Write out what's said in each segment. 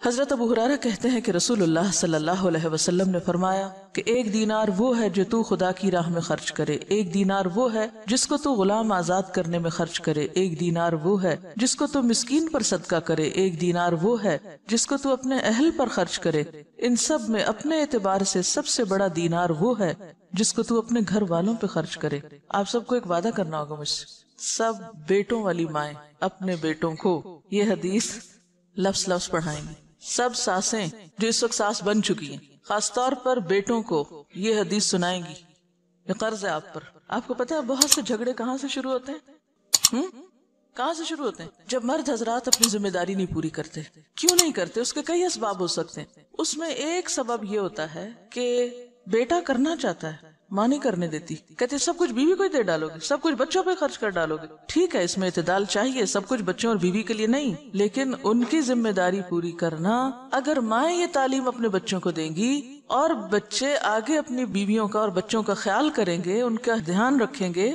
حضرت ابو ہریرہ کہتے ہیں کہ رسول اللہ صلی اللہ علیہ وسلم نے فرمایا کہ 1 دینار وہ ہے جو تو خدا کی راہ میں خرچ کرے، 1 دینار وہ ہے جس کو تو غلام آزاد کرنے میں خرچ کرے، 1 دینار وہ ہے جس کو تو مسکین پر صدقہ کرے، 1 دینار وہ ہے جس کو تو اپنے اہل پر خرچ کرے۔ ان سب میں اپنے اعتبار سے سب سے بڑا دینار وہ ہے جس کو تو اپنے گھر والوں پہ خرچ کرے۔ آپ سب کو ایک وعدہ کرنا ہوگا مجھ سے، سب بیٹوں والی مائیں اپنے بیٹوں کو یہ حدیث لفظ لفظ پڑھائیں گی، سب ساسیں جو اس وقت ساس بن چکی ہیں خاص طور پر بیٹوں کو یہ حدیث سنائیں گی۔ یہ قرض ہے آپ پر۔ آپ کو پتہ ہے بہت سے جھگڑے کہاں سے شروع ہوتے ہیں؟ کہاں سے شروع ہوتے ہیں؟ جب مرد حضرات اپنی ذمہ داری نہیں پوری کرتے۔ کیوں نہیں کرتے؟ اس کے کئی اسباب ہو سکتے ہیں۔ اس میں ایک سبب یہ ہوتا ہے کہ بیٹا کرنا چاہتا ہے، ماں نہیں کرنے دیتی، کہتے سب کچھ بیوی کو ہی دے ڈالو گے، سب کچھ بچوں پہ خرچ کر ڈالو گے۔ ٹھیک ہے، اس میں اعتدال چاہیے، سب کچھ بچوں اور بیوی کے لیے نہیں، لیکن ان کی ذمہ داری پوری کرنا۔ اگر مائیں یہ تعلیم اپنے بچوں کو دیں گی اور بچے آگے اپنی بیویوں کا اور بچوں کا خیال کریں گے، ان کا دھیان رکھیں گے،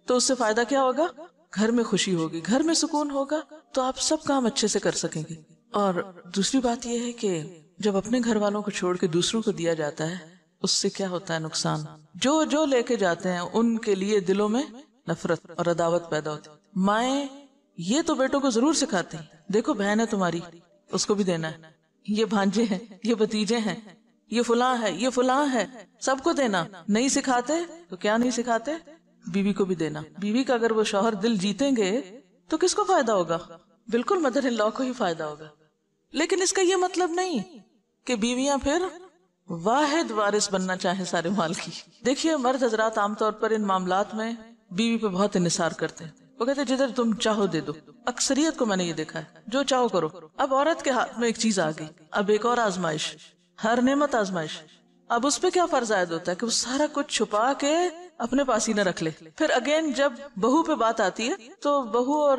تو اس سے فائدہ کیا ہوگا؟ گھر میں خوشی ہوگی، گھر میں سکون ہوگا، تو آپ سب کام اچھے سے کر سکیں گے۔ اور دوسری بات یہ ہے کہ جب اپنے گھر والوں کو چھوڑ کے دوسروں کو دیا جاتا ہے، اس سے کیا ہوتا ہے نقصان؟ جو لے کے جاتے ہیں ان کے لیے دلوں میں نفرت اور عداوت پیدا ہوتی۔ مائیں یہ تو بیٹوں کو ضرور سکھاتی ہیں، دیکھو بہن ہے تمہاری، اس کو بھی دینا ہے، یہ بھانجے ہیں، یہ بھتیجے ہیں، یہ فلاں ہے، یہ فلاں ہے، سب کو دینا۔ نہیں سکھاتے تو کیا نہیں سکھاتے؟ بیوی کو بھی دینا۔ بیوی کا اگر وہ شوہر دل جیتیں گے تو کس کو فائدہ ہوگا؟ بالکل مدر ان لا کو ہی فائدہ ہوگا۔ لیکن اس کا یہ مطلب نہیں کہ بیویاں پھر واحد وارث بننا چاہیں سارے مال کی۔ دیکھیے مرد حضرات عام طور پر ان معاملات میں بیوی پہ بہت انحصار کرتے ہیں، وہ کہتے ہیں جدھر تم چاہو دے دو۔ اکثریت کو میں نے یہ دیکھا ہے، جو چاہو کرو۔ اب عورت کے ہاتھ میں ایک چیز آ گئی، اب ایک اور آزمائش، ہر نعمت آزمائش۔ اب اس پہ کیا فرض عائد ہوتا ہے کہ وہ سارا کچھ چھپا کے اپنے پاس ہی نہ رکھ لے۔ پھر اگین جب بہو پہ بات آتی ہے تو بہو اور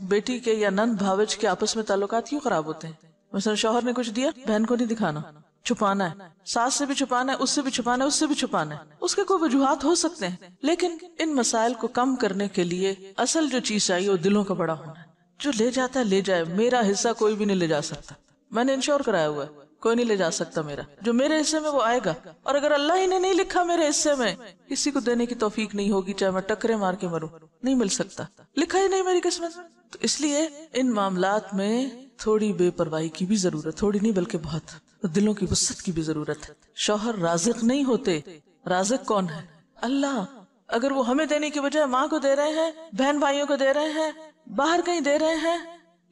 بیٹی کے یا نند بھاوج کے آپس میں تعلقات کیوں خراب ہوتے ہیں؟ مثلا شوہر نے کچھ دیا، بہن کو نہیں دکھانا، چھپانا ہے، ساس سے بھی چھپانا ہے، اس سے بھی چھپانا ہے، اس سے بھی چھپانا ہے۔ اس کے کوئی وجوہات ہو سکتے ہیں، لیکن ان مسائل کو کم کرنے کے لیے اصل جو چیز چاہیے وہ دلوں کا بڑا ہونا ہے۔ جو لے جاتا ہے لے جائے، میرا حصہ کوئی بھی نہیں لے جا سکتا، میں نے انشور کرایا ہوا ہے، کوئی نہیں لے جا سکتا میرا، جو میرے حصے میں وہ آئے گا۔ اور اگر اللہ ہی نے نہیں لکھا میرے حصے میں، کسی کو دینے کی توفیق نہیں ہوگی، چاہے میں ٹکرے مار کے مروں، نہیں مل سکتا، لکھا ہی نہیں میری قسمت میں۔ تو اس لیے ان معاملات میں تھوڑی بے پرواہی کی بھی ضرورت، تھوڑی نہیں بلکہ بہت، دلوں کی وسعت کی بھی ضرورت ہے۔ شوہر رازق نہیں ہوتے، رازق کون ہے؟ اللہ۔ اگر وہ ہمیں دینے کی بجائے ماں کو دے رہے ہیں، بہن بھائیوں کو دے رہے ہیں، باہر کہیں دے رہے ہیں،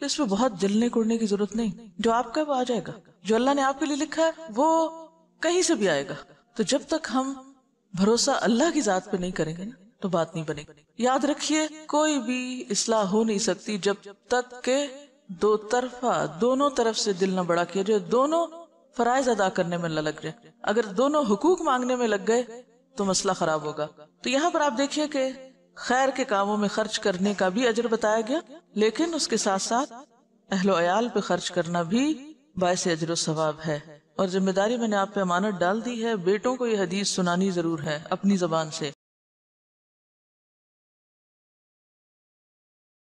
تو اس پہ بہت جلنے کوڑنے کی ضرورت نہیں۔ جو آپ کا وہ آ جائے گا، جو اللہ نے آپ کے لیے لکھا ہے وہ کہیں سے بھی آئے گا۔ تو جب تک ہم بھروسہ اللہ کی ذات پہ نہیں کریں گے تو بات نہیں بنے گی۔ یاد رکھیے کوئی بھی اصلاح ہو نہیں سکتی جب تک کہ دو طرفہ، دونوں طرف سے دل نہ بڑا کیا جائے، دونوں فرائض ادا کرنے میں نہ لگ جائے۔ اگر دونوں حقوق مانگنے میں لگ گئے تو مسئلہ خراب ہوگا۔ تو یہاں پر آپ دیکھیے کہ خیر کے کاموں میں خرچ کرنے کا بھی اجر بتایا گیا، لیکن اس کے ساتھ ساتھ اہل و عیال پہ خرچ کرنا بھی باعث اجر و ثواب ہے۔ اور ذمہ داری میں نے آپ پہ امانت ڈال دی ہے، بیٹوں کو یہ حدیث سنانی ضرور ہے اپنی زبان سے۔